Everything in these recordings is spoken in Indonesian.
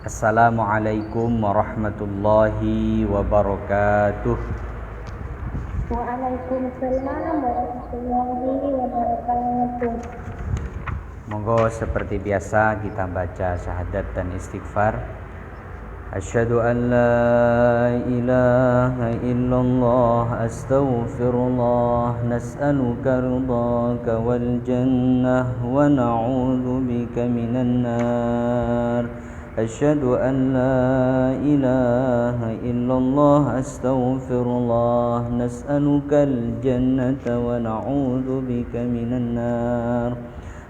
Assalamualaikum warahmatullahi wabarakatuh. Waalaikumsalam warahmatullahi wabarakatuh. Monggo seperti biasa kita baca syahadat dan istighfar. Asyhadu an la ilaha illallah astaghfirullah nas'aluka ridhaka wal jannah wa na'udzu bika minan nar. Asyhadu an la ilaha illallah astaghfirullah nas'alukal jannata wa na'udzu bika minan nar.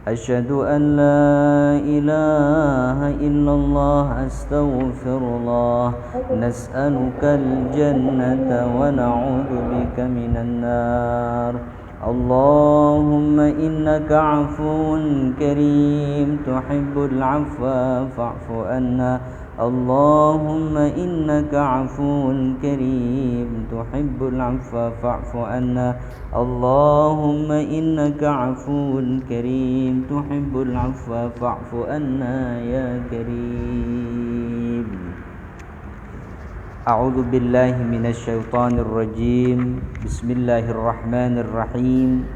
Asyhadu an la ilaha illallah astaghfirullah nas'alukal jannata wa na'udzu bika minan nar. Allahumma innaka afuwun karim tuhibbul afwa fa'fu anna. Allahumma innaka afuwun karim tuhibbul afwa fa'fu anna. Allahumma innaka afuwun karim tuhibbul afwa fa'fu anna ya karim. A'udzu billahi minasy syaithanir rajim. Bismillahirrahmanirrahim.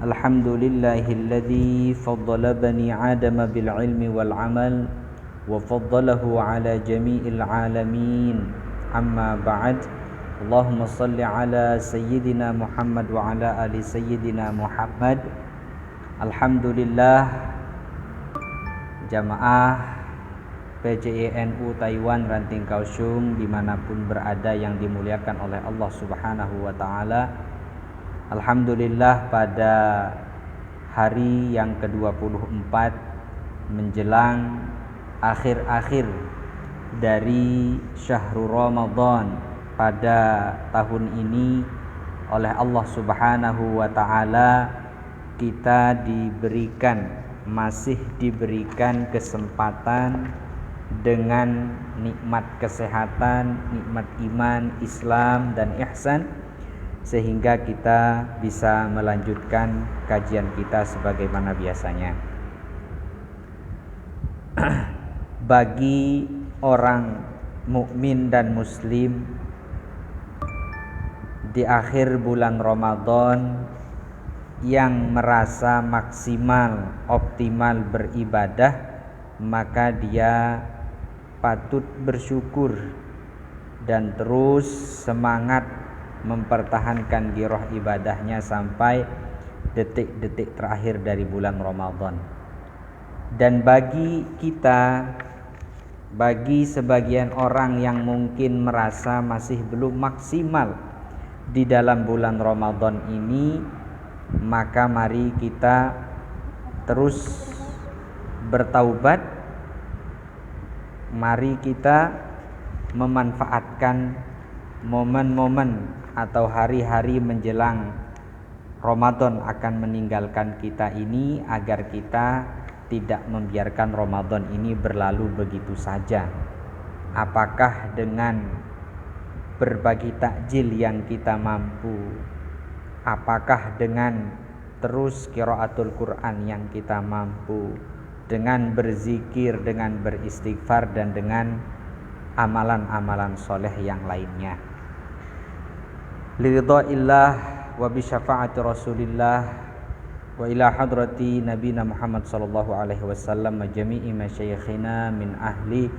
Alhamdulillahilladzi faddala bani Adam bil ilmi wal amal wa faddalahu ala jami'il alamin. Amma ba'd. Allahumma shalli ala sayyidina Muhammad wa ala ali sayyidina Muhammad. Alhamdulillah, jamaah PCINU Taiwan Ranting Kaohsiung dimanapun berada yang dimuliakan oleh Allah Subhanahu wa ta'ala. Alhamdulillah, pada hari yang ke-24 menjelang akhir-akhir dari Syahrul Ramadan pada tahun ini, oleh Allah Subhanahu wa ta'ala kita masih diberikan kesempatan dengan nikmat kesehatan, nikmat iman, Islam dan ihsan, sehingga kita bisa melanjutkan kajian kita sebagaimana biasanya. Bagi orang mukmin dan muslim di akhir bulan Ramadan yang merasa maksimal, optimal beribadah, maka dia patut bersyukur dan terus semangat mempertahankan giroh ibadahnya sampai detik-detik terakhir dari bulan Ramadan. Dan bagi sebagian orang yang mungkin merasa masih belum maksimal di dalam bulan Ramadan ini, maka mari kita terus bertaubat. Mari kita memanfaatkan momen-momen atau hari-hari menjelang Ramadan akan meninggalkan kita ini, agar kita tidak membiarkan Ramadan ini berlalu begitu saja. Apakah dengan berbagi takjil yang kita mampu, apakah dengan terus qiraatul Quran yang kita mampu, dengan berzikir, dengan beristighfar, dan dengan amalan-amalan soleh yang lainnya. Liridhaillah wa bi syafaati Rasulillah wa ila hadrati nabiyina Muhammad sallallahu alaihi wasallam wa jami'i masyayikhina min ahli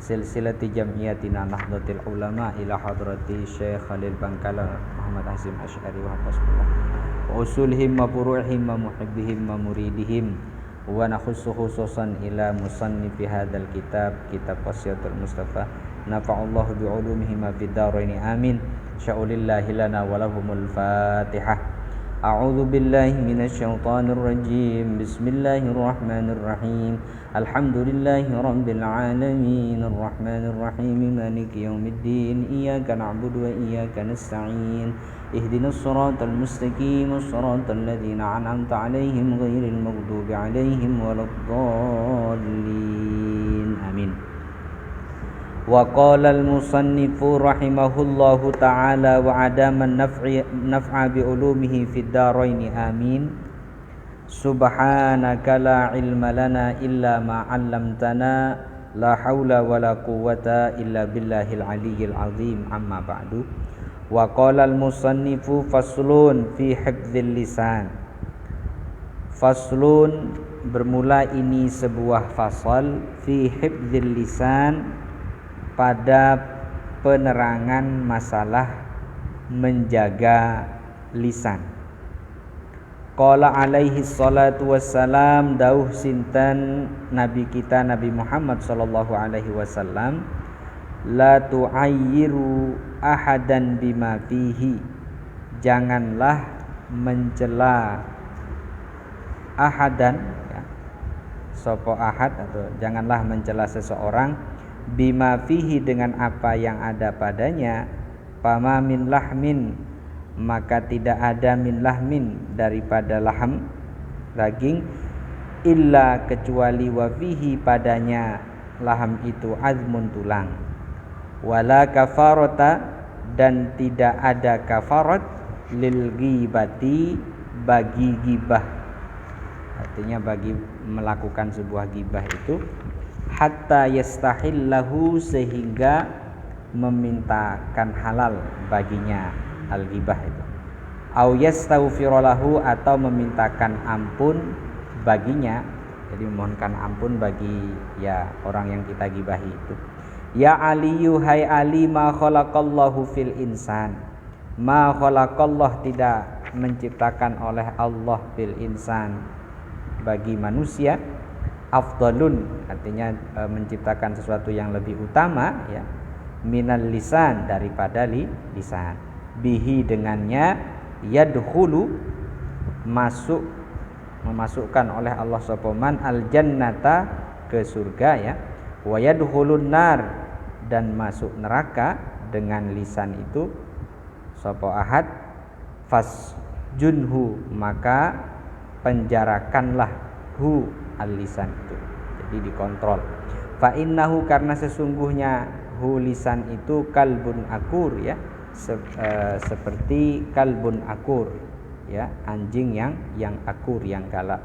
silsilati jam'iyatina Nahdlatul Ulama ila hadrati Syekh Khalil Bangkalan Muhammad Hasyim Asy'ari wa hafizahullah wa usulihim wa furu'ihim wa muhibbihim wa muridihim wa nakhussu khususan ila musannifi hadzal kitab Wasiyatul Mustafa nafa'allahu bi'ulumihi ma fid dharaini amin. Sya'ulillahi lana wa lahumul Fatihah. A'udzu billahi minasy syaithanir rajim. Bismillahirrahmanirrahim. Alhamdulillahi rabbil alamin arrahmanir rahim maliki yaumiddin iyyaka na'budu wa iyyaka nasta'in. Ihdinas siratal mustaqim siratal ladzina an'amta 'alaihim ghairil maghdubi 'alaihim waladdallin. Amin. Wa qala al-musannifu rahimahullahu ta'ala wa 'adaman naf'a bi ulumihi fid dharain amin. Subhanaka la ilma lana illa ma 'allamtana la haula wala quwwata illa billahil aliyyil azim. Amma ba'du. Wa qala al-musannifu faslun fi hifdzil lisan. Faslun bermula ini sebuah fasal fi hifdzil lisan, pada penerangan masalah menjaga lisan. Qala alaihi salatu wassalam, dauh sinten nabi kita Nabi Muhammad sallallahu alaihi wasallam, la tu'ayyiru ahadan bima fihi, janganlah mencela ahadan, ya, sopo ahad, atau janganlah mencela seseorang bima fihi, dengan apa yang ada padanya. Pama min lahmin, maka tidak ada min lahmin, daripada laham daging, illa kecuali wa fihi, padanya laham itu azmun tulang, wala kafarata, dan tidak ada kafarat lil ghibati, bagi ghibah, artinya bagi melakukan sebuah ghibah itu, hatta yastahillahu, sehingga memintakan halal baginya al-ghibah itu, au yastaghfirulahu, atau memintakan ampun baginya, jadi memohonkan ampun bagi ya orang yang kita gibahi itu. Ya aliyu, hai Ali, ma khalaqallahu fil insan, ma khalaqallah, tidak menciptakan oleh Allah fil insan, bagi manusia, afdalun, artinya menciptakan sesuatu yang lebih utama, ya, minal lisan, daripada lisan, bihi, dengannya, yadkhulu, memasukkan oleh Allah sopoman al jannata, ke surga, ya, wa yadkhulun nar, dan masuk neraka dengan lisan itu sopo ahad, fasjunhu, maka penjarakanlah hu al lisan itu, jadi dikontrol. Fa innahu, karena sesungguhnya hu lisan itu kalbun akur, ya, seperti kalbun akur, ya, anjing yang akur, yang galak.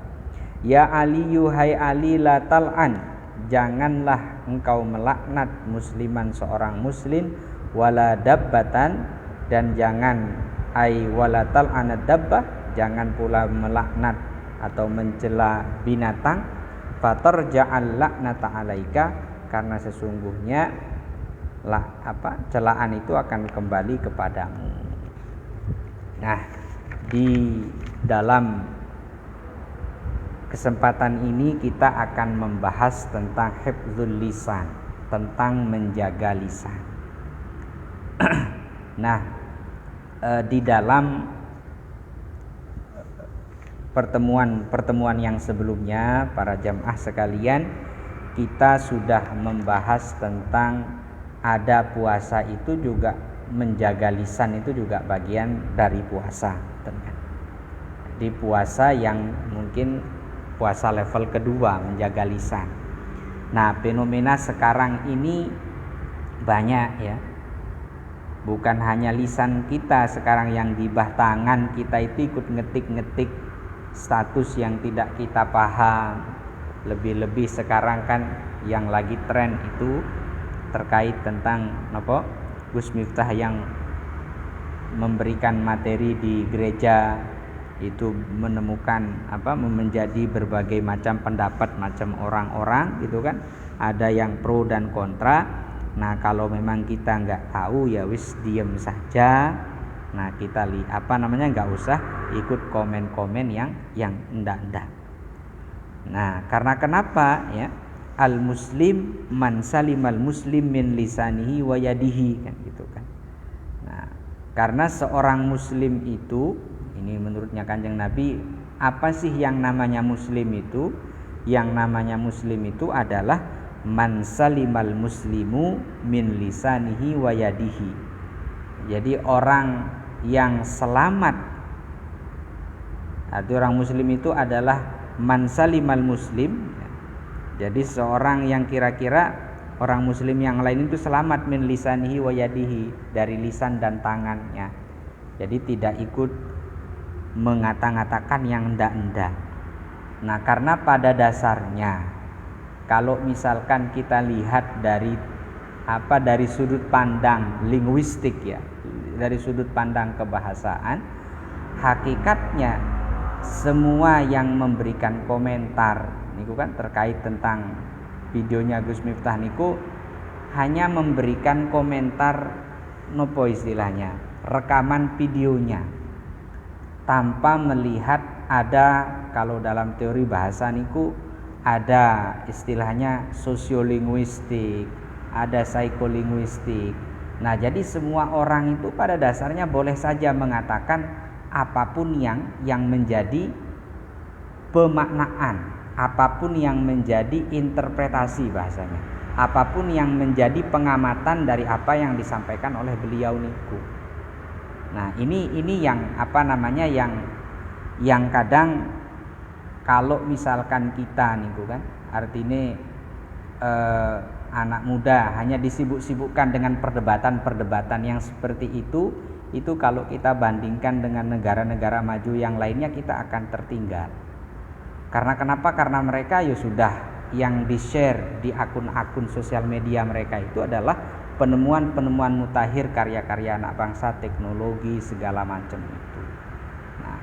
Ya aliyu, hai Ali, la tal'an, janganlah engkau melaknat musliman, seorang muslim, wala dabbatan, dan jangan wala tal'anad dabbah, jangan pula melaknat atau mencela binatang. Fatarja'al laknata alaika, karena sesungguhnya celaan itu akan kembali kepadamu. Nah, di dalam kesempatan ini kita akan membahas tentang hifdzul lisan, tentang menjaga lisan. Nah, di dalam pertemuan yang sebelumnya, para jamaah sekalian, kita sudah membahas tentang ada puasa itu juga, menjaga lisan itu juga bagian dari puasa. Di puasa yang mungkin puasa level kedua, menjaga lisan. Nah, fenomena sekarang ini banyak, ya. Bukan hanya lisan kita sekarang yang gibah, tangan kita itu ikut ngetik-ngetik status yang tidak kita paham. Lebih-lebih sekarang kan yang lagi tren itu terkait tentang Gus Miftah yang memberikan materi di gereja itu, menemukan menjadi berbagai macam pendapat, macam orang-orang gitu kan, ada yang pro dan kontra. Nah, kalau memang kita nggak tahu, ya wis diem saja. Nah, kita nggak usah ikut komen-komen yang enggak. Nah, karena kenapa, ya? Al muslim man salimal muslim min lisanihi wa yadihi, kan gitu kan. Nah, karena seorang muslim itu, ini menurutnya Kanjeng Nabi, apa sih yang namanya muslim itu? Yang namanya muslim itu adalah man salimal muslimu min lisanihi wa yadihi. Jadi orang yang selamat, arti orang muslim itu adalah man salimal muslim. Jadi seorang yang kira-kira orang muslim yang lain itu selamat min lisanihi wa yadihi, dari lisan dan tangannya. Jadi tidak ikut mengata-ngatakan yang enggak-enggak. Nah, karena pada dasarnya kalau misalkan kita lihat dari sudut pandang linguistik ya, dari sudut pandang kebahasaan, hakikatnya semua yang memberikan komentar niku kan terkait tentang videonya Gus Miftah niku hanya memberikan komentar nopo istilahnya, rekaman videonya, tanpa melihat ada, kalau dalam teori bahasa niku ada istilahnya sosiolinguistik, ada psikolinguistik. Nah, jadi semua orang itu pada dasarnya boleh saja mengatakan apapun yang menjadi pemaknaan, apapun yang menjadi interpretasi bahasanya, apapun yang menjadi pengamatan dari apa yang disampaikan oleh beliau niku. Nah, ini yang yang kadang kalau misalkan kita niku kan artinya anak muda hanya disibuk-sibukkan dengan perdebatan-perdebatan yang seperti itu kalau kita bandingkan dengan negara-negara maju yang lainnya kita akan tertinggal. Karena kenapa? Karena mereka ya sudah yang di-share di akun-akun sosial media mereka itu adalah penemuan-penemuan mutakhir karya-karya anak bangsa, teknologi segala macam itu. Nah,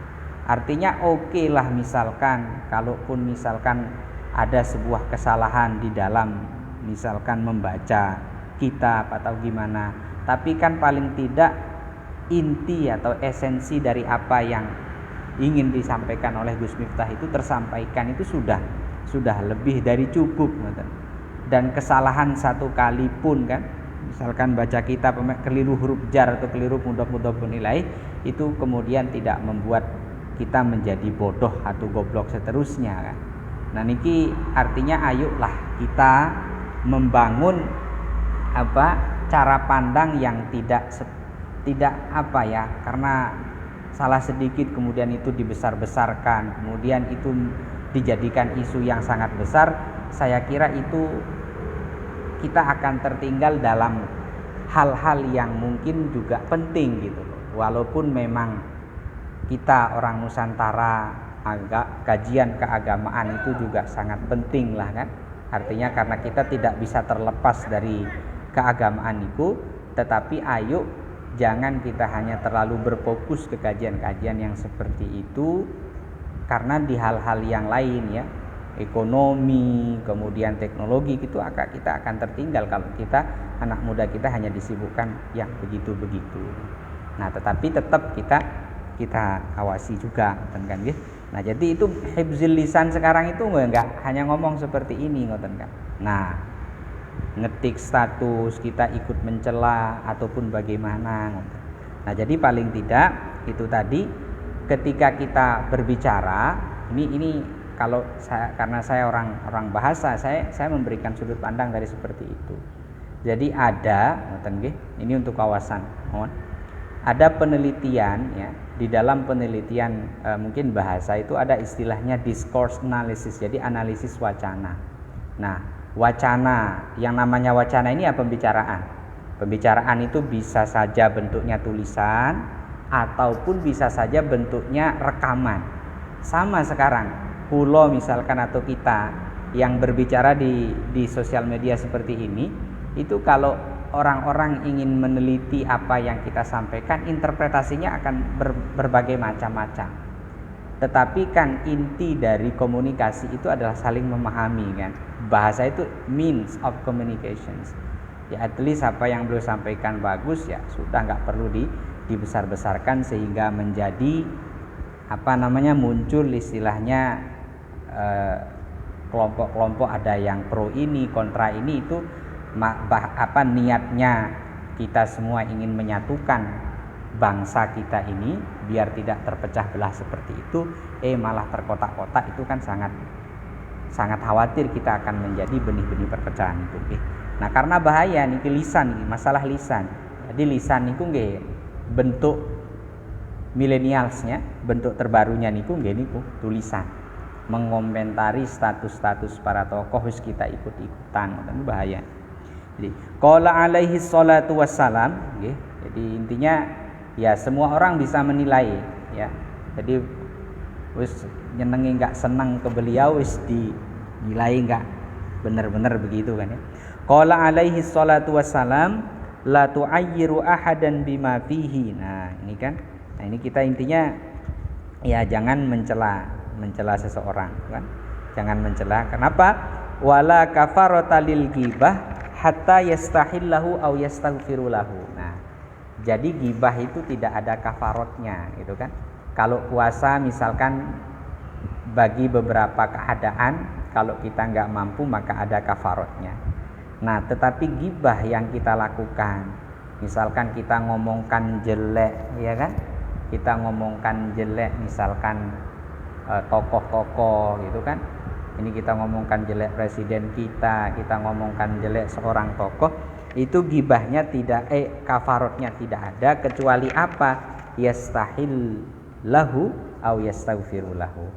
artinya oke lah misalkan kalaupun misalkan ada sebuah kesalahan di dalam misalkan membaca kitab atau gimana, tapi kan paling tidak inti atau esensi dari apa yang ingin disampaikan oleh Gus Miftah itu tersampaikan, itu sudah lebih dari cukup. Dan kesalahan satu kali pun kan, misalkan baca kitab keliru huruf jar atau keliru mudhof nilai, itu kemudian tidak membuat kita menjadi bodoh atau goblok seterusnya kan. Nah, niki artinya ayolah kita membangun cara pandang yang tidak karena salah sedikit kemudian itu dibesar-besarkan, kemudian itu dijadikan isu yang sangat besar. Saya kira itu kita akan tertinggal dalam hal-hal yang mungkin juga penting gitu loh. Walaupun memang kita orang Nusantara kajian keagamaan itu juga sangat penting lah kan. Artinya karena kita tidak bisa terlepas dari keagamaan itu, tetapi ayo jangan kita hanya terlalu berfokus ke kajian-kajian yang seperti itu, karena di hal-hal yang lain ya, ekonomi, kemudian teknologi gitu kita akan tertinggal kalau kita anak muda kita hanya disibukkan yang begitu-begitu. Nah, tetapi tetap kita awasi juga kan gitu. Nah, jadi itu hifzil lisan sekarang itu enggak hanya ngomong seperti ini ngoten kan. Nah, ngetik status kita ikut mencela ataupun bagaimana. Nah, jadi paling tidak itu tadi ketika kita berbicara ini kalau karena saya orang bahasa, saya memberikan sudut pandang dari seperti itu. Jadi ada ini untuk kawasan ada penelitian ya, di dalam penelitian mungkin bahasa itu ada istilahnya discourse analysis, jadi analisis wacana. Nah, wacana, yang namanya wacana ini ya pembicaraan itu bisa saja bentuknya tulisan ataupun bisa saja bentuknya rekaman. Sama sekarang pulo misalkan atau kita yang berbicara di sosial media seperti ini, itu kalau orang-orang ingin meneliti apa yang kita sampaikan, interpretasinya akan berbagai macam-macam. Tetapi kan inti dari komunikasi itu adalah saling memahami kan. Bahasa itu means of communications. Ya at least apa yang beliau sampaikan bagus ya sudah, nggak perlu dibesar-besarkan sehingga menjadi muncul istilahnya kelompok-kelompok ada yang pro ini, kontra ini. Itu niatnya kita semua ingin menyatukan bangsa kita ini biar tidak terpecah belah seperti itu, malah terkotak-kotak, itu kan sangat khawatir kita akan menjadi benih-benih perpecahan itu. Nah, karena bahaya niki lisan, masalah lisan. Jadi lisan niku nggih bentuk milenialsnya, bentuk terbarunya niku tulisan, mengomentari status-status para tokoh wis kita ikut-ikutan, itu bahaya. Jadi qala alaihi salatu wassalam nggih. Jadi intinya ya semua orang bisa menilai ya. Jadi wis nyenengi nggak senang ke beliau wis dinilai nggak benar-benar begitu kan ya. Qala alaihi salatu wassalam la tu'ayyiru ahadan bima fihi. Nah, ini kan. Nah, ini kita intinya ya jangan mencela seseorang kan. Jangan mencela. Kenapa? Wala kafarata lil ghibah hatta yastahillahu aw yastaghfiru lahu. Nah, jadi ghibah itu tidak ada kafarotnya gitu kan. Kalau puasa misalkan bagi beberapa keadaan kalau kita nggak mampu maka ada kafarotnya. Nah, tetapi ghibah yang kita lakukan, misalkan kita ngomongkan jelek, ya kan? Kita ngomongkan jelek, misalkan tokoh-tokoh, gitu kan? Ini kita ngomongkan jelek presiden kita ngomongkan jelek seorang tokoh, itu ghibahnya tidak, kafarotnya tidak ada kecuali apa? Yastahil lahu au yastaghfiru lahu.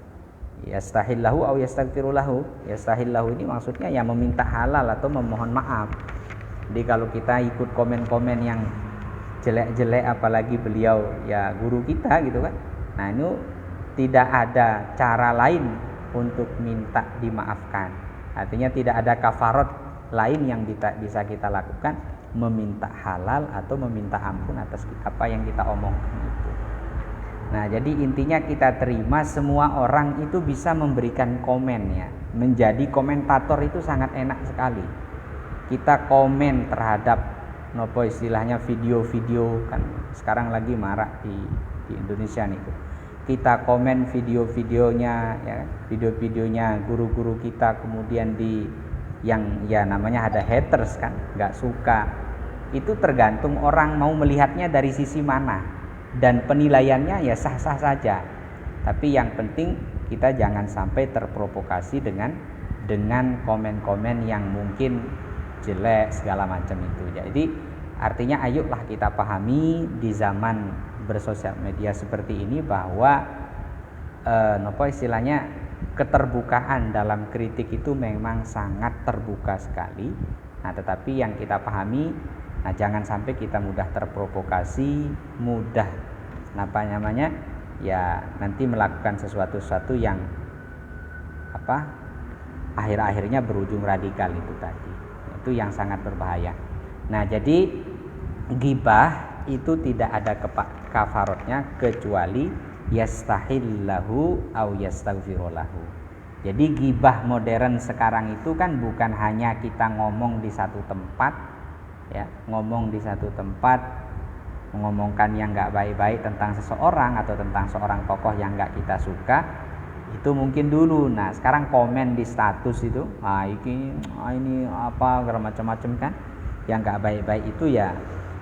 Yastahillahu au yastaghfirulahu. Yastahillahu ini maksudnya yang meminta halal atau memohon maaf. Jadi kalau kita ikut komen-komen yang jelek-jelek, apalagi beliau ya guru kita gitu kan. Nah, ini tidak ada cara lain untuk minta dimaafkan. Artinya tidak ada kafarot lain yang bisa kita lakukan, meminta halal atau meminta ampun atas apa yang kita omongkan itu. Nah, jadi intinya kita terima semua orang itu bisa memberikan komen ya. Menjadi komentator itu sangat enak sekali. Kita komen terhadap nopo istilahnya video-video kan sekarang lagi marak di Indonesia nih. Kita komen video-videonya ya, video-videonya guru-guru kita, kemudian di yang ya namanya ada haters kan, enggak suka. Itu tergantung orang mau melihatnya dari sisi mana. Dan penilaiannya ya sah-sah saja. Tapi yang penting kita jangan sampai terprovokasi dengan komen-komen yang mungkin jelek segala macam itu. Jadi artinya ayolah kita pahami di zaman bersosial media seperti ini bahwa istilahnya keterbukaan dalam kritik itu memang sangat terbuka sekali. Nah, tetapi yang kita pahami, nah jangan sampai kita mudah terprovokasi, mudah ya nanti melakukan sesuatu yang akhir-akhirnya berujung radikal itu tadi. Itu yang sangat berbahaya. Nah, jadi ghibah itu tidak ada kafarotnya kecuali yastahillahu au yastaghfirulahu. Jadi ghibah modern sekarang itu kan bukan hanya kita ngomong di satu tempat ya, ngomong di satu tempat mengomongkan yang enggak baik-baik tentang seseorang atau tentang seorang tokoh yang enggak kita suka, itu mungkin dulu. Nah, sekarang komen di status itu, ini apa macam-macam kan, yang enggak baik-baik itu ya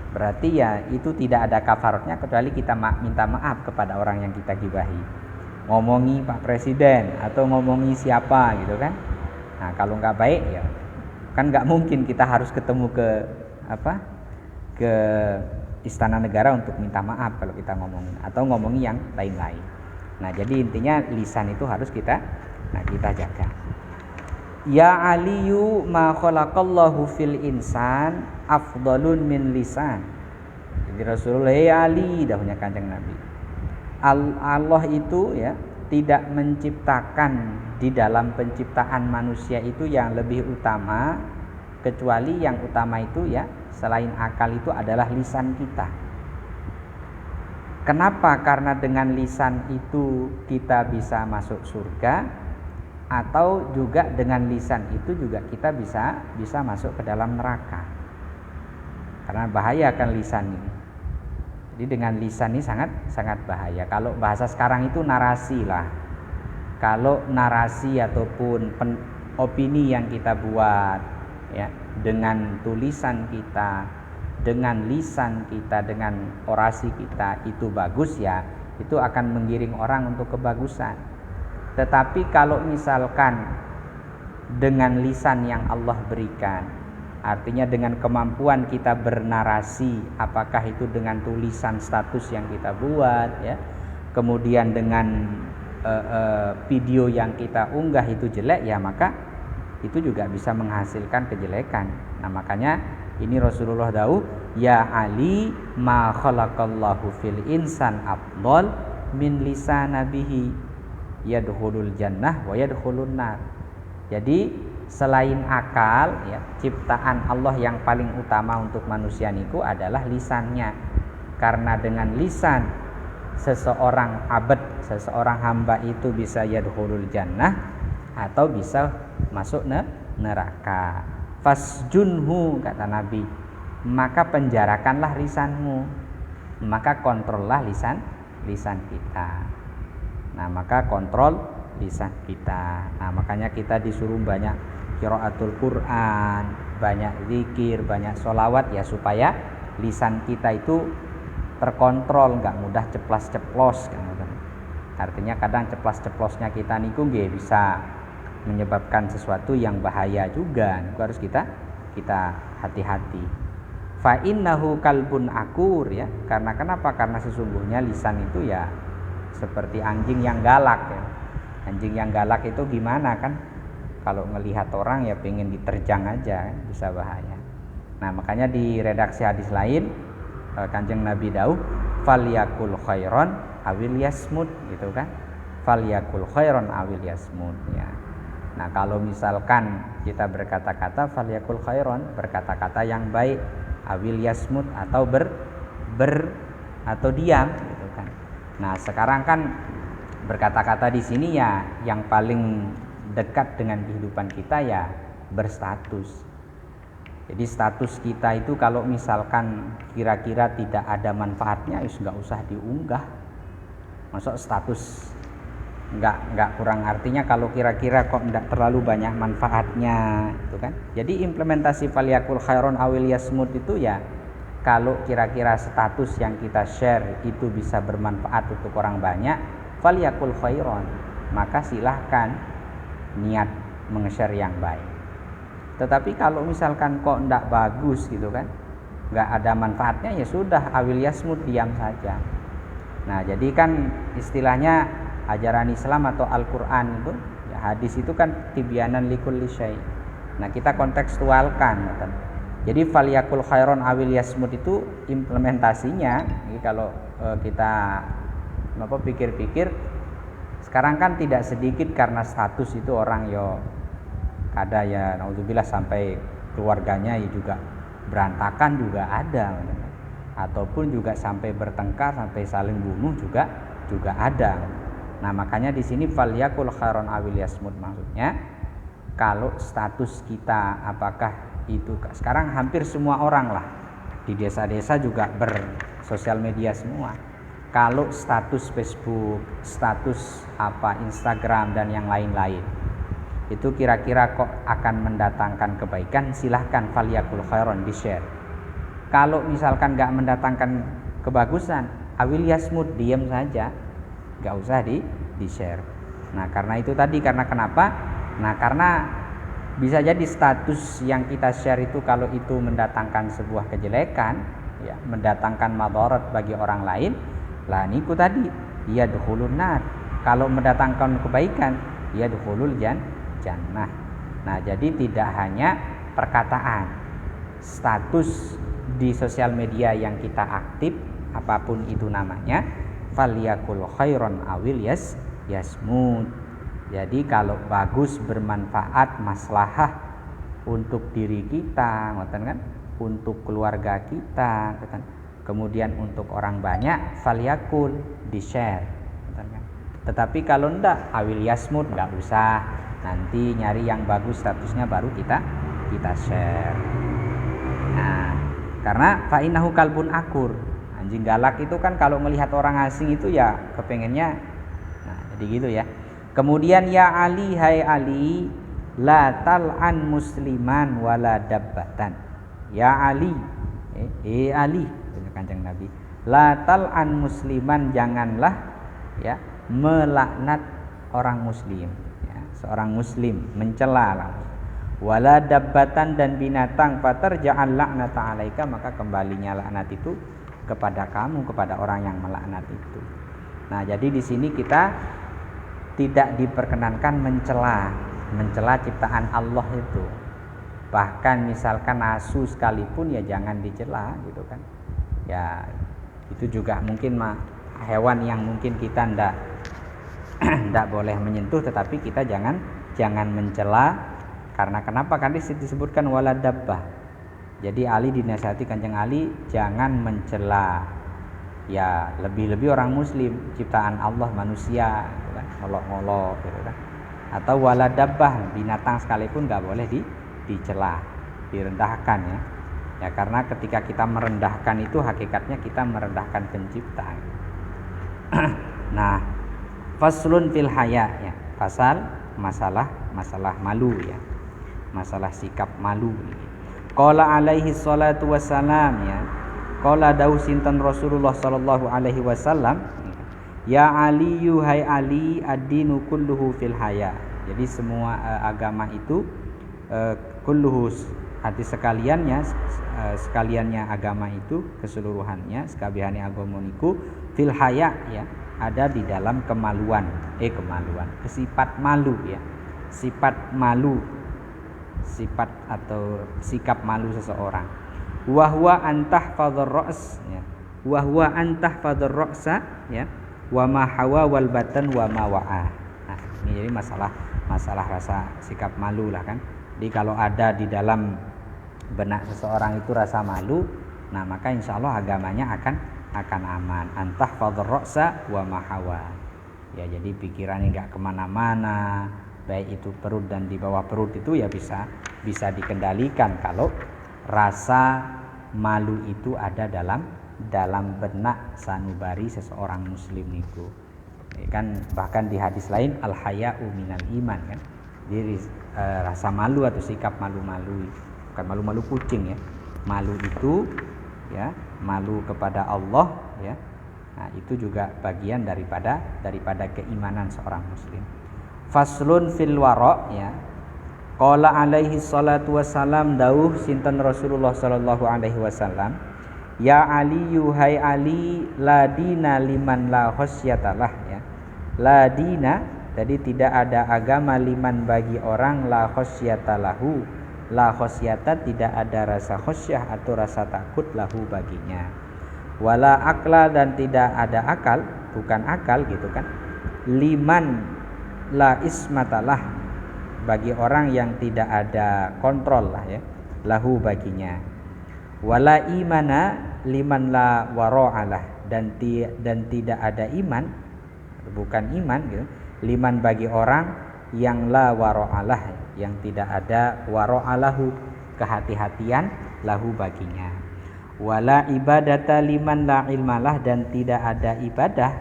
berarti ya itu tidak ada kafarotnya kecuali kita minta maaf kepada orang yang kita gibahi. Ngomongi Pak Presiden atau ngomongi siapa gitu kan. Nah, kalau enggak baik ya kan enggak mungkin kita harus ketemu ke Istana Negara untuk minta maaf kalau kita ngomongin atau ngomongi yang lain-lain. Nah, jadi intinya lisan itu harus kita jaga. Ya aliyu ma khalaqallahu fil insan afdalun min lisan. Jadi Rasulullah, ya Ali, dahulunya Kanjeng Nabi. Allah itu ya tidak menciptakan di dalam penciptaan manusia itu yang lebih utama, kecuali yang utama itu ya selain akal itu adalah lisan kita. Kenapa? Karena dengan lisan itu kita bisa masuk surga, atau juga dengan lisan itu juga kita bisa masuk ke dalam neraka. Karena bahaya kan lisan ini. Jadi dengan lisan ini sangat bahaya. Kalau bahasa sekarang itu narasi lah. Kalau narasi ataupun opini yang kita buat ya dengan tulisan kita, dengan lisan kita, dengan orasi kita itu bagus ya, itu akan menggiring orang untuk kebagusan. Tetapi kalau misalkan dengan lisan yang Allah berikan, artinya dengan kemampuan kita bernarasi, apakah itu dengan tulisan status yang kita buat ya, kemudian dengan video yang kita unggah itu jelek ya, maka itu juga bisa menghasilkan kejelekan. Nah, makanya ini Rasulullah dawuh, ya Ali ma khalaqallahu fil insan afdal min lisanabihi. yadkhulul jannah wa yadkhulun nar. Jadi selain akal ya, ciptaan Allah yang paling utama untuk manusia niku adalah lisannya. Karena dengan lisan seseorang abad, seseorang hamba itu bisa yadkhulul jannah atau bisa masuk neraka. Fasjunhu, kata Nabi, maka penjarakanlah lisanmu, maka kontrollah lisan kita. Nah, maka kontrol lisan kita. Nah, makanya kita disuruh banyak qiraatul Quran, banyak zikir, banyak sholawat ya, supaya lisan kita itu terkontrol, nggak mudah ceplas-ceplos kan. Artinya kadang ceplas-ceplosnya kita niku nggih bisa menyebabkan sesuatu yang bahaya juga. Itu harus kita hati-hati. Fa innahu kalbun akur ya. Karena kenapa? Karena sesungguhnya lisan itu ya seperti anjing yang galak ya. Anjing yang galak itu gimana kan? Kalau ngelihat orang ya pengen diterjang aja, bisa bahaya. Nah, makanya di redaksi hadis lain Kanjeng Nabi dawuh falyakul khairon awil yasmut, gitu kan. Falyakul khairon awil yasmut ya. Nah, kalau misalkan kita berkata-kata falyakul khairon, berkata-kata yang baik, awil yasmut atau atau diam, gitu kan. Nah, sekarang kan berkata-kata di sini ya yang paling dekat dengan kehidupan kita ya berstatus. Jadi status kita itu kalau misalkan kira-kira tidak ada manfaatnya, ya nggak usah diunggah. Masuk status nggak kurang artinya kalau kira-kira kok nggak terlalu banyak manfaatnya, itu kan. Jadi implementasi falyakul khairon awil yasmut itu ya kalau kira-kira status yang kita share itu bisa bermanfaat untuk orang banyak, falyakul khairon, maka silahkan niat meng-share yang baik. Tetapi kalau misalkan kok ndak bagus gitu kan, nggak ada manfaatnya, ya sudah awil yasmut, diam saja. Nah, jadi kan istilahnya ajaran Islam atau Al-Quran itu ya, hadis itu kan tibyanan likulli syai'. Nah, kita kontekstualkan gitu. Jadi falyakul khairon awil yasmut itu implementasinya ini kalau kita pikir-pikir sekarang kan tidak sedikit karena status itu orang yo ada ya naudzubillah sampai keluarganya ya juga berantakan juga ada, ataupun juga sampai bertengkar, sampai saling bunuh juga ada. Nah, makanya di sini falyakul khairon awil yasmut, maksudnya kalau status kita apakah itu sekarang hampir semua orang lah di desa-desa juga bersosial media semua. Kalau status Facebook, status Instagram dan yang lain-lain itu kira-kira kok akan mendatangkan kebaikan, silahkan falyakul khairon, di-share. Kalau misalkan gak mendatangkan kebagusan, awil yasmut, diam saja, gak usah di-share. Nah, karena itu tadi, karena kenapa? Nah, karena bisa jadi status yang kita share itu kalau itu mendatangkan sebuah kejelekan ya, mendatangkan madarat bagi orang lain, lah niku tadi yadkhulun nar. Kalau mendatangkan kebaikan, yadkhulul jannah. Nah, jadi tidak hanya perkataan, status di sosial media yang kita aktif apapun itu namanya, falyakul khairon awil yasmut. Jadi kalau bagus, bermanfaat, maslahah untuk diri kita, ngoten kan, untuk keluarga kita, ngoten. Kemudian untuk orang banyak, falyakul, di-share, ngoten kan. Tetapi kalau ndak awil yasmut, enggak usah. Nanti nyari yang bagus statusnya baru kita share. Nah, karena fa innahu kalbun akur. Anjing galak itu kan kalau melihat orang asing itu ya kepengennya. Nah, jadi gitu ya. Kemudian ya Ali, hai Ali, la tal'an musliman wala dabbatan. Ya Ali, Ali, Kanjeng Nabi. La tal'an musliman, janganlah ya melaknat orang muslim. Seorang muslim mencela lah, wala dabbatan, dan binatang, fatarja'al laknata 'alaika, maka kembalinya laknat itu kepada kamu, kepada orang yang melaknat itu. Nah, jadi di sini kita tidak diperkenankan mencela ciptaan Allah itu. Bahkan misalkan asu sekalipun ya jangan dicela, gitu kan. Ya itu juga mungkin hewan yang mungkin kita Tidak boleh menyentuh, tetapi kita jangan mencela. Karena kenapa? Karena disebutkan wala dabbah. Jadi Ali dinasihati Kanjeng Ali jangan mencela. Ya lebih-lebih orang muslim, ciptaan Allah, manusia gitu kan, ngolok-ngolok gitu kan. Atau wala dabbah, binatang sekalipun nggak boleh dicela, direndahkan ya. Ya karena ketika kita merendahkan itu hakikatnya kita merendahkan pencipta. Nah, faslun fil haya ya, pasal masalah malu ya. Masalah sikap malu. Qala alaihi salatu wassalam ya. Qala dawu sinten Rasulullah sallallahu alaihi wasallam, ya Ali yuhai Ali ad-dinu kulluhu fil haya. Jadi semua agama itu kulluhu arti sekaliannya agama itu keseluruhannya sekabehane agama niku fil haya ya, ada di dalam kemaluan, sifat malu ya. Sifat malu, sifat atau sikap malu seseorang. Wa huwa antahfadzur ra's ya. Wa huwa antahfadzur ra'sa ya. Wa ma hawa wal batan wa ma wa'a. Nah, ini jadi masalah rasa sikap malu lah kan. Jadi kalau ada di dalam benak seseorang itu rasa malu, nah maka insya Allah agamanya akan aman. Antahfadzur ra'sa wa ma hawa. Ya jadi pikirannya enggak kemana-mana, baik itu perut dan di bawah perut itu ya bisa dikendalikan kalau rasa malu itu ada dalam benak sanubari seseorang muslim niku. Ya kan bahkan di hadis lain al haya'u minal iman kan. Jadi rasa malu atau sikap malu-malu, bukan malu-malu kucing ya. Malu itu ya, malu kepada Allah ya. Nah, itu juga bagian daripada keimanan seorang muslim. Faslun fil wara ya. Qala alaihi salatu wassalam dawuh sinten Rasulullah sallallahu alaihi wasallam, ya Ali yuhai Ali la dina liman la khasyatalah ya. La dina jadi tidak ada agama liman bagi orang la khasyatalahu. La khasyata tidak ada rasa khasyah atau rasa takut lahu baginya. Wala akla dan tidak ada akal, bukan akal gitu kan. Liman la ismatalah bagi orang yang tidak ada kontrol lah ya, lahu baginya. Wala imana liman la wara'alah dan tidak ada iman, bukan iman gitu, liman bagi orang yang la wara'alah, yang tidak ada wara'alahu, kehati-hatian lahu baginya. Wala ibadata liman la ilmalah dan tidak ada ibadah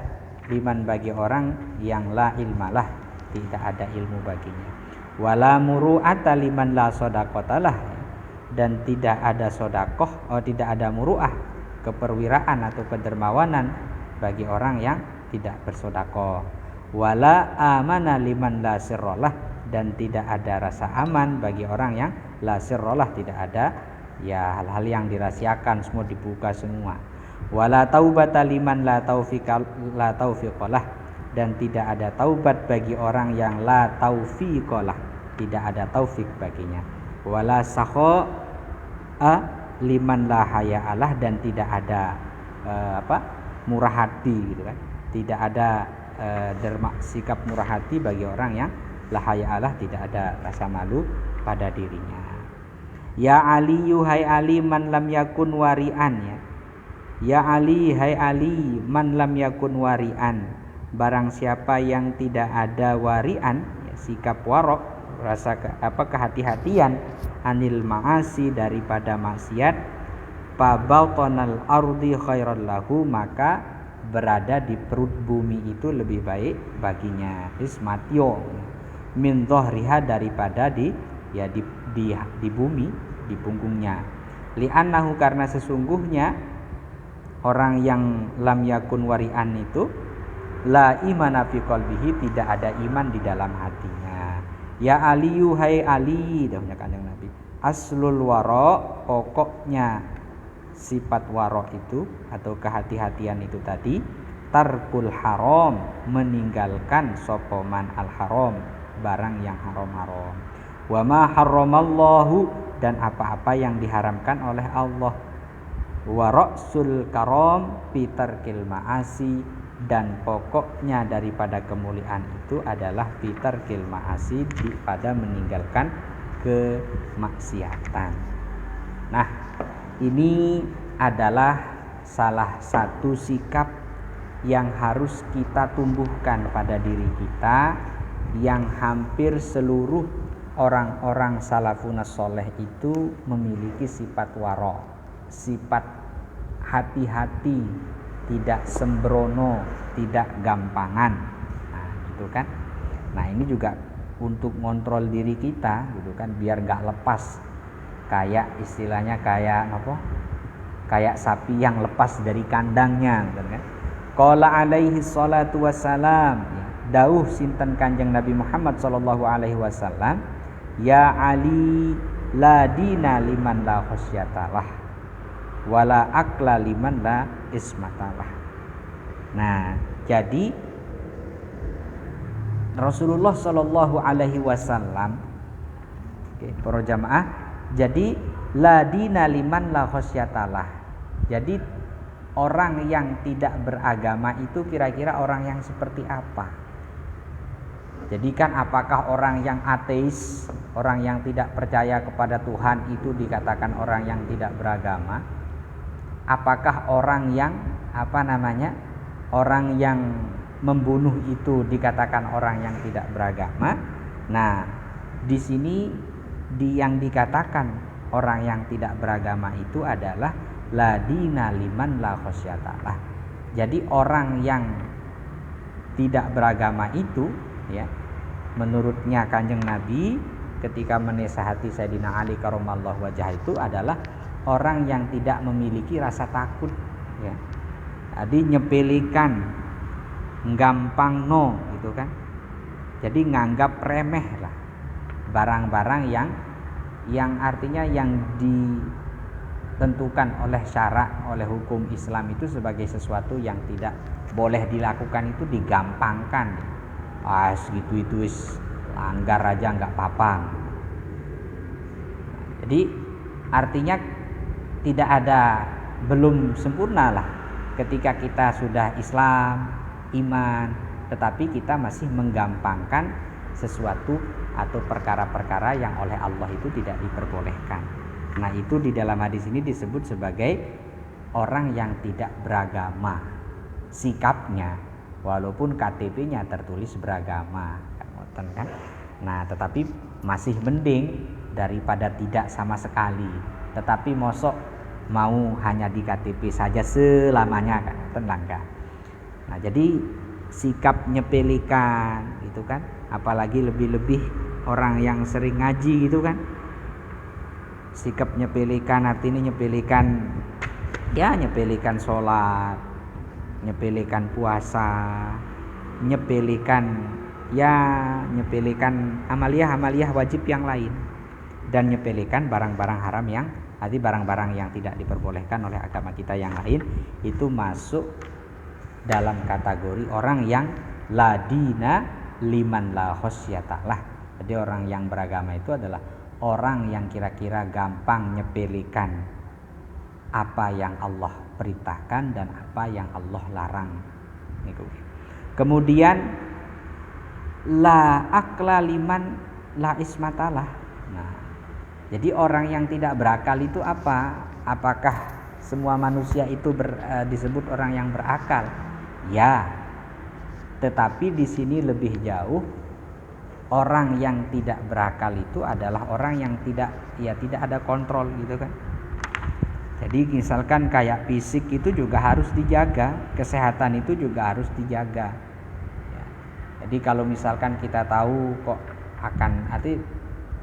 liman bagi orang yang la ilmalah, tidak ada ilmu baginya. Wala muru'ata liman la shadaqatalah dan tidak ada sodakoh, tidak ada muru'ah, keperwiraan atau kedermawanan bagi orang yang tidak bersodakoh. Wala amana liman la sirrolah dan tidak ada rasa aman bagi orang yang la sirrolah, tidak ada ya hal-hal yang dirahasiakan, semua dibuka semua. Wala taubata liman la taufiqalah dan tidak ada taubat bagi orang yang la taufiqalah, tidak ada taufik baginya. Wala sakha'a liman la haya'alah dan tidak ada murah hati gitu kan. Tidak ada sikap murah hati bagi orang yang la haya'alah, tidak ada rasa malu pada dirinya. Ya Ali yuhai Ali man lam yakun wari'an ya. Ya Ali hai Ali man lam yakun wari'an, barang siapa yang tidak ada wari'an ya, sikap warok, rasa kehati-hatian anil ma'asi daripada maksiat, fabaltonal ardi khairan lahu, maka berada di perut bumi itu lebih baik baginya. Ismatio min dhahriha daripada di bumi, di punggungnya. Li'annahu karena sesungguhnya orang yang lam yakun wari'an itu la imana fi qalbihi, tidak ada iman di dalam hatinya. Ya Ali yuhai Ali, dahnya Kanjeng Nabi, aslul wara, pokoknya sifat wara itu atau kehati-hatian itu tadi, tarkul haram, meninggalkan sopoman al haram, barang yang haram-haram. Wa ma harramallahu, dan apa-apa yang diharamkan oleh Allah. Wa ra'sul karam fi tarkil ma'asi, dan pokoknya daripada kemuliaan itu adalah fitarkil ma'asi, pada meninggalkan kemaksiatan. Nah, ini adalah salah satu sikap yang harus kita tumbuhkan pada diri kita, yang hampir seluruh orang-orang salafun soleh itu memiliki sifat waro, sifat hati-hati, tidak sembrono, tidak gampangan. Nah, gitu kan. Nah, ini juga untuk ngontrol diri kita, gitu kan, biar nggak lepas. Kayak istilahnya kayak apa? Kayak sapi yang lepas dari kandangnya, gitu kan. Qala alaihi salatu wassalam, dawuh sinten Kanjeng Nabi Muhammad sallallahu alaihi wasallam, ya Ali, la dina liman la khasyatalah wala akla liman la ismatalah. Nah, jadi Rasulullah sallallahu alaihi wasallam, para jamaah, jadi la dina liman la khasyatalah. Jadi orang yang tidak beragama itu kira-kira orang yang seperti apa? Jadi kan apakah orang yang ateis, orang yang tidak percaya kepada Tuhan itu dikatakan orang yang tidak beragama? Apakah orang yang orang yang membunuh itu dikatakan orang yang tidak beragama? Nah, di sini yang dikatakan orang yang tidak beragama itu adalah la dina liman la khasyatalah. Jadi orang yang tidak beragama itu, ya, menurutnya Kanjeng Nabi ketika menasihati Sayyidina Ali karramallahu wajhah itu adalah orang yang tidak memiliki rasa takut, ya. Jadi nyepelekan, gampang gitu kan. Jadi nganggap remeh lah barang-barang yang artinya yang ditentukan oleh syarak, oleh hukum Islam itu sebagai sesuatu yang tidak boleh dilakukan itu digampangkan. Segitu itu langgar aja nggak apa-apa. Jadi artinya tidak ada, belum sempurna lah ketika kita sudah Islam, iman, tetapi kita masih menggampangkan sesuatu atau perkara-perkara yang oleh Allah itu tidak diperbolehkan. Nah, itu di dalam hadis ini disebut sebagai orang yang tidak beragama sikapnya, walaupun KTP-nya tertulis beragama, kan? Nah, tetapi masih mending daripada tidak sama sekali. Tetapi mosok mau hanya di KTP saja selamanya, kan? Tenang kan? Nah, jadi sikap nyepelekan gitu kan, apalagi lebih-lebih orang yang sering ngaji gitu kan. Sikap nyepelekan artinya nyepelekan, ya nyepelekan sholat, nyepelekan puasa, nyepelekan amalia-amalia wajib yang lain, dan nyepelekan barang-barang haram yang arti barang-barang yang tidak diperbolehkan oleh agama kita yang lain, itu masuk dalam kategori orang yang la dina liman la khasyatalah. Jadi orang yang beragama itu adalah orang yang kira-kira gampang nyepelekan apa yang Allah perintahkan dan apa yang Allah larang. Kemudian la akla liman la ismatalah. Nah, jadi orang yang tidak berakal itu apa? Apakah semua manusia itu disebut orang yang berakal? Ya. Tetapi di sini lebih jauh, orang yang tidak berakal itu adalah orang yang tidak ada kontrol gitu kan. Jadi misalkan kayak fisik itu juga harus dijaga, kesehatan itu juga harus dijaga. Ya. Jadi kalau misalkan kita tahu kok akan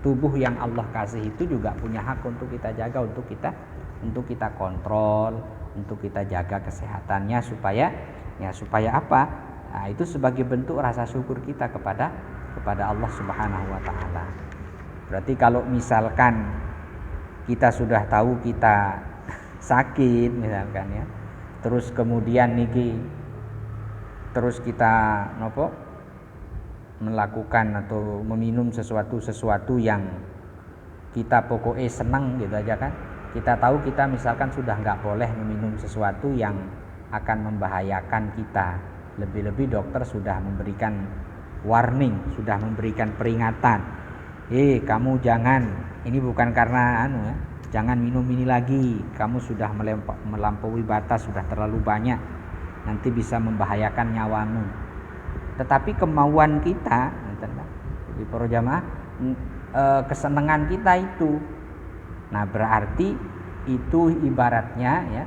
tubuh yang Allah kasih itu juga punya hak untuk kita jaga, untuk kita kontrol, untuk kita jaga kesehatannya supaya apa? Nah, itu sebagai bentuk rasa syukur kita kepada Allah Subhanahu wa taala. Berarti kalau misalkan kita sudah tahu kita sakit misalkan ya, terus kemudian terus kita melakukan atau meminum sesuatu yang kita pokoknya senang gitu aja kan. Kita tahu kita misalkan sudah nggak boleh meminum sesuatu yang akan membahayakan kita. Lebih-lebih dokter sudah memberikan warning, sudah memberikan peringatan. Kamu jangan, ini bukan karena jangan minum ini lagi. Kamu sudah melampaui batas, sudah terlalu banyak. Nanti bisa membahayakan nyawamu. Tetapi kemauan kita, di para jamaah, kesenangan kita itu. Nah, berarti itu ibaratnya ya,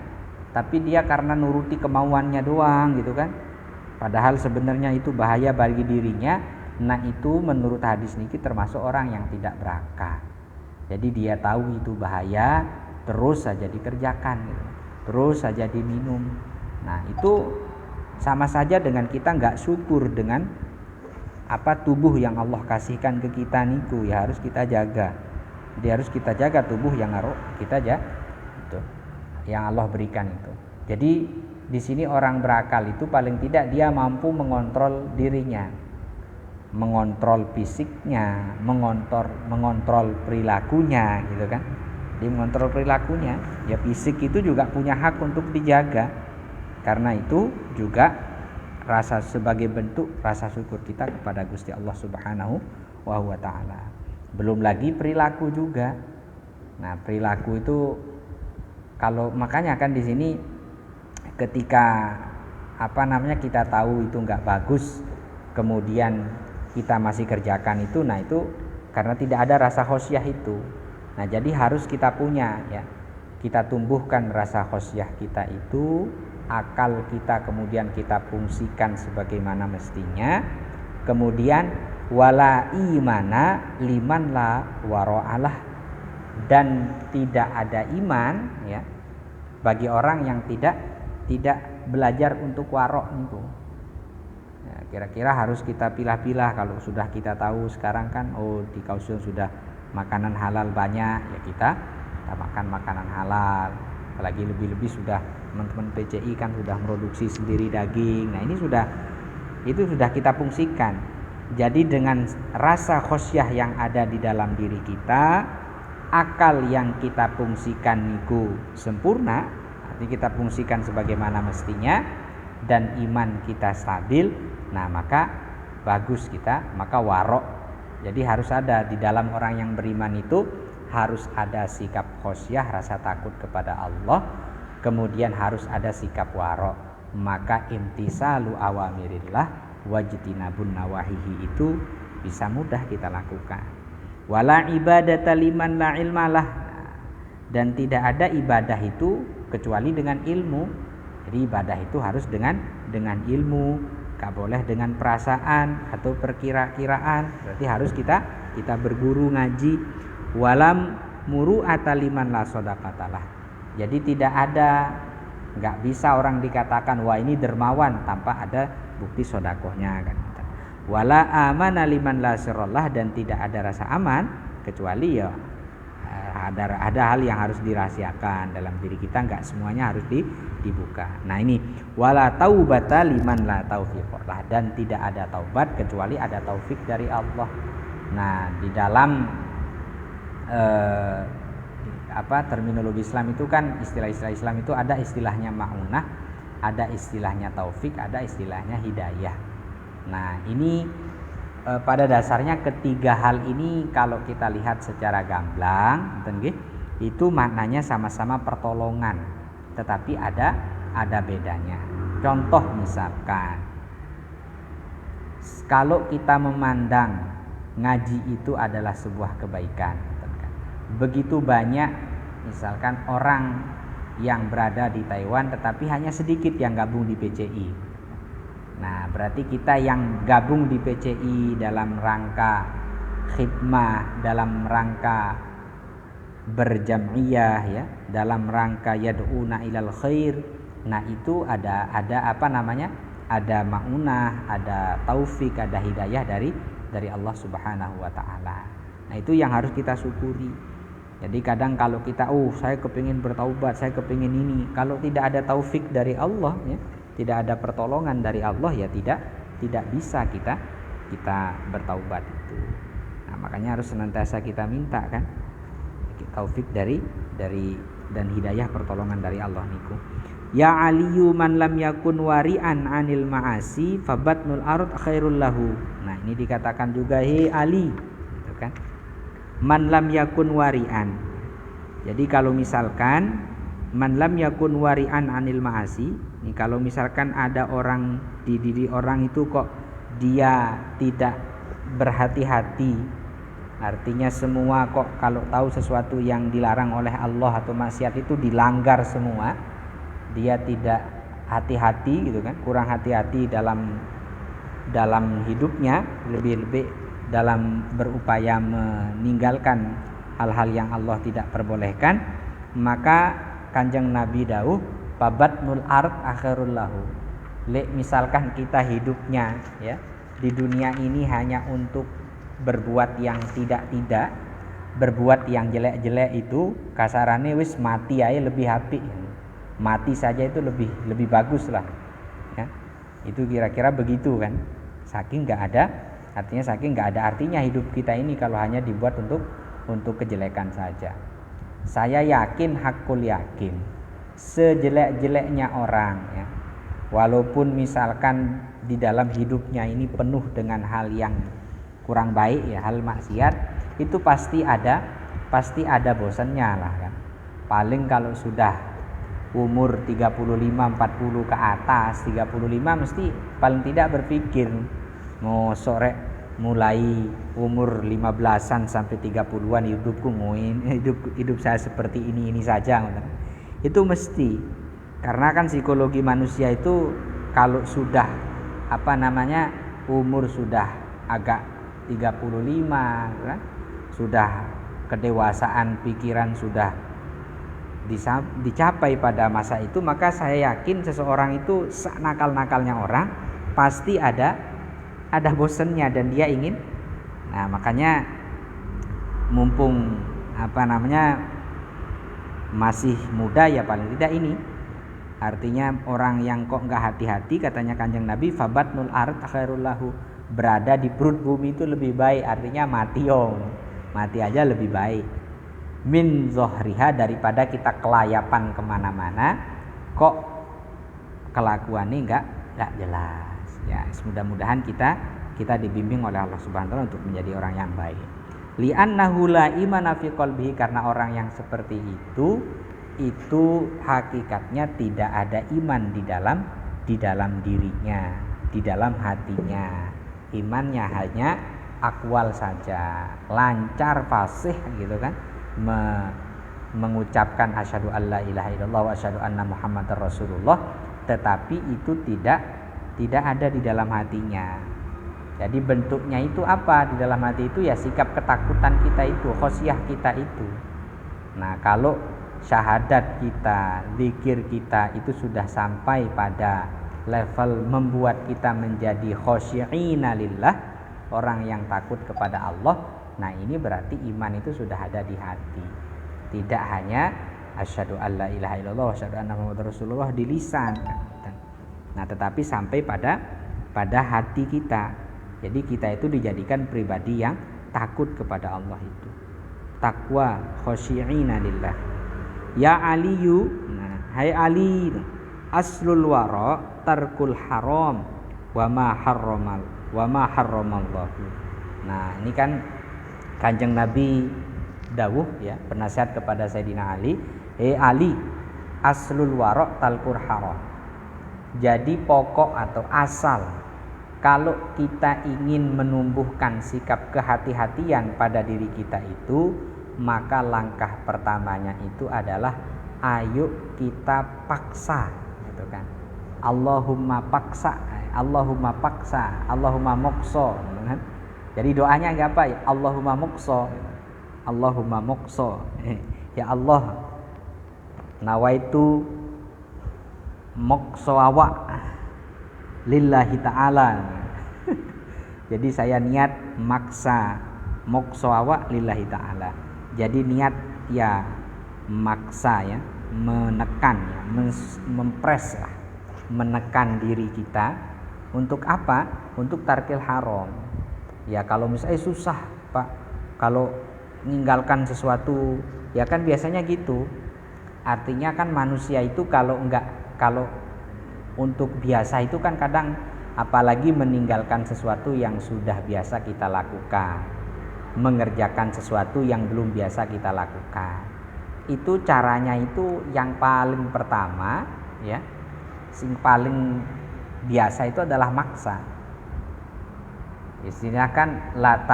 tapi dia karena nuruti kemauannya doang gitu kan. Padahal sebenarnya itu bahaya bagi dirinya. Nah, itu menurut hadis niki termasuk orang yang tidak berakal. Jadi dia tahu itu bahaya, terus saja dikerjakan gitu. Terus saja diminum. Nah, itu sama saja dengan kita nggak syukur dengan tubuh yang Allah kasihkan ke kita niku, ya harus kita jaga. Jadi harus kita jaga tubuh yang kita itu yang Allah berikan itu. Jadi di sini orang berakal itu paling tidak dia mampu mengontrol dirinya, mengontrol fisiknya, mengontrol perilakunya gitu kan. Dia mengontrol perilakunya, ya fisik itu juga punya hak untuk dijaga. Karena itu juga sebagai bentuk rasa syukur kita kepada Gusti Allah Subhanahu wa taala. Belum lagi perilaku juga. Nah, perilaku itu kalau makanya kan di sini ketika kita tahu itu nggak bagus, kemudian kita masih kerjakan itu, nah itu karena tidak ada rasa khosyah itu. Nah, jadi harus kita punya ya, kita tumbuhkan rasa khosyah kita itu, akal kita kemudian kita fungsikan sebagaimana mestinya. Kemudian wala imana liman la wara'alah, dan tidak ada iman ya bagi orang yang tidak belajar untuk warok itu. Ya, kira-kira harus kita pilah-pilah. Kalau sudah kita tahu sekarang kan di Kausun sudah makanan halal banyak, ya kita makan makanan halal. Apalagi lebih-lebih sudah teman-teman PCI kan sudah produksi sendiri daging. Nah, ini sudah kita fungsikan. Jadi dengan rasa khosyah yang ada di dalam diri kita, akal yang kita fungsikan niku sempurna, artinya kita fungsikan sebagaimana mestinya, dan iman kita stabil, nah maka bagus kita, maka warok. Jadi harus ada di dalam orang yang beriman itu, harus ada sikap khosyah, rasa takut kepada Allah, kemudian harus ada sikap warok. Maka imtisalu awamirillah wajtinabun nawahihi itu bisa mudah kita lakukan. Wala ibadata liman la ilmalah, dan tidak ada ibadah itu kecuali dengan ilmu. Jadi ibadah itu harus dengan ilmu, gak boleh dengan perasaan atau perkira-kiraan. Berarti harus kita berguru ngaji. Walam muru'ata liman la shadaqatalah. Jadi tidak ada, gak bisa orang dikatakan wah ini dermawan tanpa ada bukti sodakohnya kan. Wala amana liman la sirrallah, dan tidak ada rasa aman kecuali ya ada hal yang harus dirahasiakan dalam diri kita, enggak semuanya harus dibuka. Nah, ini wala taubata liman la taufiqlah, dan tidak ada taubat kecuali ada taufik dari Allah. Nah, di dalam terminologi Islam itu kan istilah-istilah Islam itu ada istilahnya ma'unah, ada istilahnya taufik, ada istilahnya hidayah. Nah, ini pada dasarnya ketiga hal ini kalau kita lihat secara gamblang itu maknanya sama-sama pertolongan, tetapi ada bedanya. Contoh misalkan kalau kita memandang ngaji itu adalah sebuah kebaikan, begitu banyak misalkan orang yang berada di Taiwan tetapi hanya sedikit yang gabung di PCI. Nah, berarti kita yang gabung di PCI dalam rangka khidmah, dalam rangka berjam'iyah ya, dalam rangka yad'una ilal khair. Nah, itu ada ada ma'unah, ada taufik, ada hidayah dari Allah Subhanahu wa taala. Nah, itu yang harus kita syukuri. Jadi kadang kalau kita saya kepingin bertaubat, saya kepingin ini, kalau tidak ada taufik dari Allah ya, tidak ada pertolongan dari Allah ya tidak bisa kita bertaubat itu. Nah, makanya harus senantiasa kita minta kan taufik dari dan hidayah pertolongan dari Allah niku. Ya aliyu man lam yakun wari'an anil ma'asi fabatnul ard khairul lahu. Nah, ini dikatakan juga he Ali, gitu kan. Man lam yakun wari'an. Jadi kalau misalkan man lam yakun wari'an anil ma'asi, ini kalau misalkan ada orang di diri orang itu kok dia tidak berhati-hati, artinya semua kok kalau tahu sesuatu yang dilarang oleh Allah atau maksiat itu dilanggar semua, dia tidak hati-hati gitu kan, kurang hati-hati dalam hidupnya, lebih-lebih dalam berupaya meninggalkan hal-hal yang Allah tidak perbolehkan, maka Kanjeng Nabi dawuh fabatnul ard akhirul lahu. Misalkan kita hidupnya ya di dunia ini hanya untuk berbuat yang tidak-tidak, berbuat yang jelek-jelek, itu kasarannya wis mati aja lebih apik. Mati saja itu lebih bagus lah ya. Itu kira-kira begitu kan. Saking nggak ada artinya hidup kita ini kalau hanya dibuat untuk kejelekan saja. Saya yakin, hakul yakin, sejelek-jeleknya orang ya, walaupun misalkan di dalam hidupnya ini penuh dengan hal yang kurang baik ya, hal maksiat, itu pasti ada bosannya lah kan. Paling kalau sudah umur 35-40 ke atas, 35 mesti paling tidak berpikir mau sore mulai umur 15-an sampai 30-an hidupku hidup saya seperti ini saja. Itu mesti, karena kan psikologi manusia itu kalau sudah umur sudah agak 35 kan, sudah kedewasaan pikiran sudah dicapai pada masa itu, maka saya yakin seseorang itu nakal-nakalnya orang pasti ada bosennya dan dia ingin. Nah, makanya mumpung masih muda ya, paling tidak ini artinya orang yang kok enggak hati-hati, katanya Kanjeng Nabi fabatnul ard khairul lahu, berada di perut bumi itu lebih baik, artinya mati aja lebih baik min zohriha, daripada kita kelayapan kemana-mana kok kelakuannya enggak jelas ya. Mudah-mudahan kita dibimbing oleh Allah Subhanahu wa taala untuk menjadi orang yang baik. Li'annahu la imana fi qalbihi, karena orang yang seperti itu hakikatnya tidak ada iman di dalam dirinya, di dalam hatinya. Imannya hanya akwal saja, lancar fasih gitu kan, mengucapkan asyhadu alla ilaha illallah wa asyhadu anna muhammadar rasulullah, tetapi itu tidak ada di dalam hatinya. Jadi bentuknya itu apa di dalam hati itu ya, sikap ketakutan kita itu, khosyah kita itu. Nah, kalau syahadat kita, zikir kita itu sudah sampai pada level membuat kita menjadi khosyi'ina lillah, orang yang takut kepada Allah, nah ini berarti iman itu sudah ada di hati. Tidak hanya asyhadu alla ilaha illallah wa asyhadu anna muhammadar rasulullah di lisan. Nah, tetapi sampai pada hati kita. Jadi kita itu dijadikan pribadi yang takut kepada Allah itu. Taqwa, khosyi'ina lillah. Ya Aliyu, nah, hai Ali, aslul wara tarkul haram wa ma harramallahu. Nah, ini kan Kanjeng Nabi dawuh ya, bernasihat kepada Sayyidina Ali, Ali, aslul wara tarkul haram. Jadi pokok atau asal kalau kita ingin menumbuhkan sikap kehati-hatian pada diri kita itu, maka langkah pertamanya itu adalah ayo kita paksa, gitu kan. Allahumma paksa, Allahumma mokso, kan? Jadi doanya enggak apa ya, Allahumma mokso, ya Allah, nawaitu mokso awak lillahi ta'ala. Jadi saya niat maksa mokso awak lillahi ta'ala. Jadi niat ya maksa ya, menekan ya, mempres lah, menekan diri kita untuk apa? Untuk tarkil haram. Ya kalau misalnya susah Pak, kalau meninggalkan sesuatu ya kan biasanya gitu. Artinya kan manusia itu kalau enggak Kalau untuk biasa itu kan kadang, apalagi meninggalkan sesuatu yang sudah biasa kita lakukan, mengerjakan sesuatu yang belum biasa kita lakukan, itu caranya itu yang paling pertama ya, yang paling biasa itu adalah maksa. Istilahnya kan la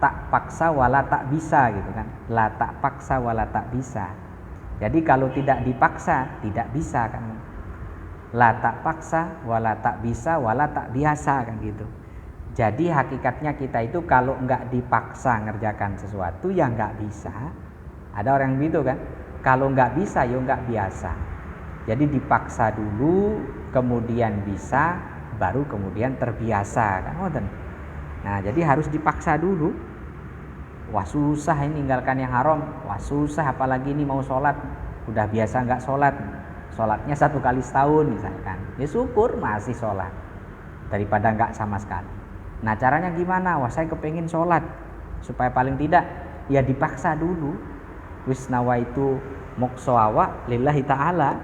tak paksa wala tak bisa gitu kan, la tak paksa wala tak bisa. Jadi kalau tidak dipaksa tidak bisa kan, la tak paksa wala tak bisa wala tak biasa kan gitu. Jadi hakikatnya kita itu kalau enggak dipaksa ngerjakan sesuatu ya enggak bisa. Ada orang yang gitu kan, kalau enggak bisa ya enggak biasa. Jadi dipaksa dulu, kemudian bisa, baru kemudian terbiasa kan. Nah jadi harus dipaksa dulu. Wah susah ini ninggalkan yang haram, wah susah apalagi ini mau sholat, udah biasa enggak sholat, sholatnya 1 kali setahun misalkan, ya syukur masih sholat daripada enggak sama sekali. Nah caranya gimana? Wah saya kepengen sholat, supaya paling tidak ya dipaksa dulu. Wis nawaitu moksoawa lillahi ta'ala,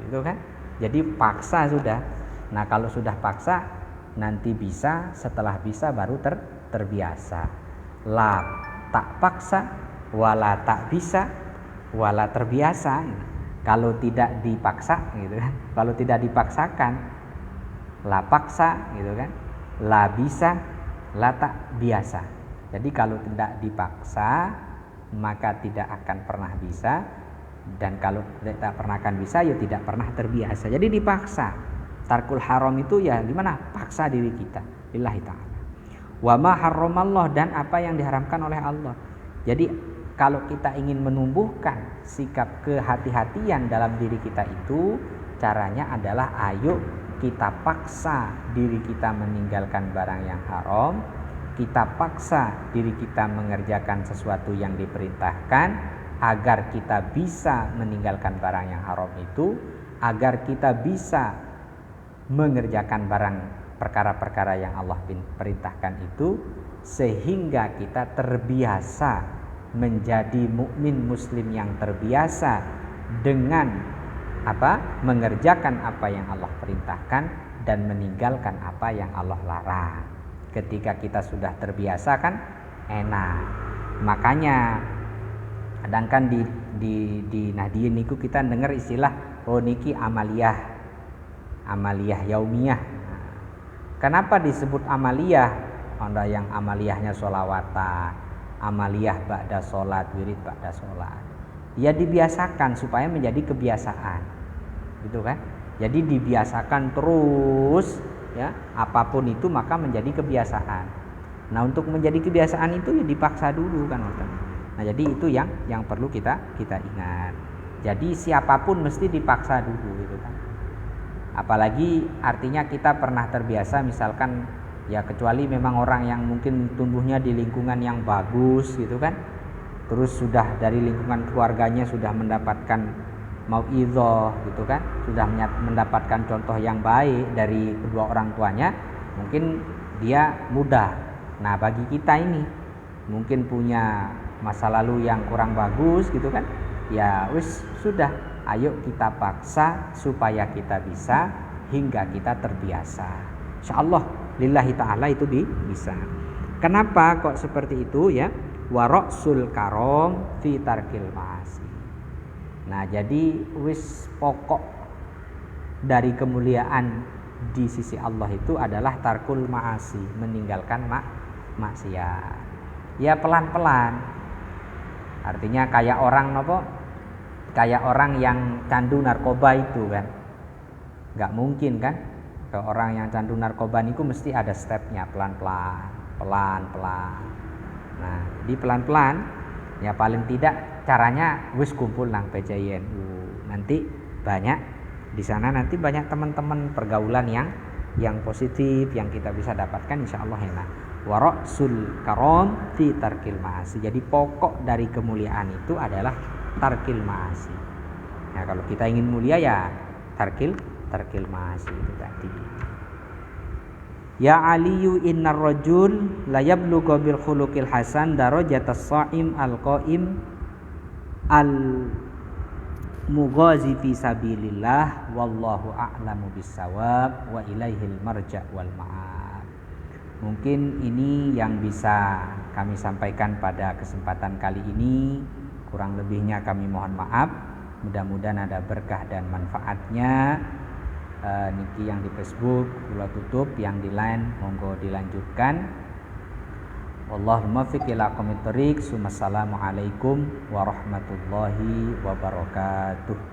gitu kan. Jadi paksa sudah. Nah kalau sudah paksa nanti bisa, setelah bisa baru terbiasa. La tak paksa wala tak bisa wala terbiasa. Kalau tidak dipaksa gitu kan, kalau tidak dipaksakan la paksa gitu kan, la bisa la tak biasa. Jadi kalau tidak dipaksa maka tidak akan pernah bisa, dan kalau tidak pernah akan bisa ya tidak pernah terbiasa. Jadi dipaksa. Tarkul haram itu ya gimana? Paksa diri kita lillahi ta'ala. Wa ma harramallah, dan apa yang diharamkan oleh Allah. Jadi kalau kita ingin menumbuhkan sikap kehati-hatian dalam diri kita itu, caranya adalah ayo kita paksa diri kita meninggalkan barang yang haram, kita paksa diri kita mengerjakan sesuatu yang diperintahkan agar kita bisa meninggalkan barang yang haram itu, agar kita bisa mengerjakan perkara-perkara yang Allah perintahkan itu, sehingga kita terbiasa menjadi mukmin muslim yang terbiasa dengan mengerjakan apa yang Allah perintahkan dan meninggalkan apa yang Allah larang. Ketika kita sudah terbiasa kan enak. Makanya kadang kan di Nahdien niku kita dengar istilah niki amaliyah yaumiyah. Kenapa disebut amaliyah? Ada yang amaliyahnya sholawatan, amaliyah ba'da sholat, wirid ba'da sholat. Ya dibiasakan supaya menjadi kebiasaan, gitu kan? Jadi dibiasakan terus, ya apapun itu maka menjadi kebiasaan. Nah untuk menjadi kebiasaan itu ya dipaksa dulu kan, Nah jadi itu yang perlu kita ingat. Jadi siapapun mesti dipaksa dulu, gitu kan? Apalagi artinya kita pernah terbiasa, misalkan ya kecuali memang orang yang mungkin tumbuhnya di lingkungan yang bagus gitu kan, terus sudah dari lingkungan keluarganya sudah mendapatkan mau'idhah gitu kan, sudah mendapatkan contoh yang baik dari kedua orang tuanya, mungkin dia mudah. Nah bagi kita ini mungkin punya masa lalu yang kurang bagus gitu kan, ya wis sudah, ayo kita paksa supaya kita bisa hingga kita terbiasa. Insyaallah lillahi ta'ala itu bisa. Kenapa kok seperti itu ya? Wa ra'sul karam fi tarkil ma'asi. Nah jadi wis pokok dari kemuliaan di sisi Allah itu adalah tarkul ma'asi, meninggalkan maksiat. Ya pelan-pelan. Artinya kayak orang kayak orang yang candu narkoba itu kan, nggak mungkin kan ke orang yang candu narkoba itu mesti ada stepnya, pelan-pelan. Nah di pelan-pelan ya paling tidak caranya wis kumpul nang PJNU, nanti banyak di sana, nanti banyak teman-teman pergaulan yang positif yang kita bisa dapatkan, insyaallah enak. Wa ra'sul karam fi tarkil ma'asi. Jadi pokok dari kemuliaan itu adalah tarkil ma'asi. Nah kalau kita ingin mulia ya tarkil ma'asi itu tadi. Ya aliyu innar rajul la yablughu bil khuluqil hasan darajatas shaim al qaim al mughazi fi sabilillah wallahu a'lamu bissawab wa ilaihil marja' wal ma'ab. Mungkin ini yang bisa kami sampaikan pada kesempatan kali ini. Kurang lebihnya kami mohon maaf. Mudah-mudahan ada berkah dan manfaatnya. Niki yang di Facebook kula tutup, yang di line monggo dilanjutkan. Wallahul muwaffiq ila aqwamit thoriq. Assalamualaikum warahmatullahi wabarakatuh.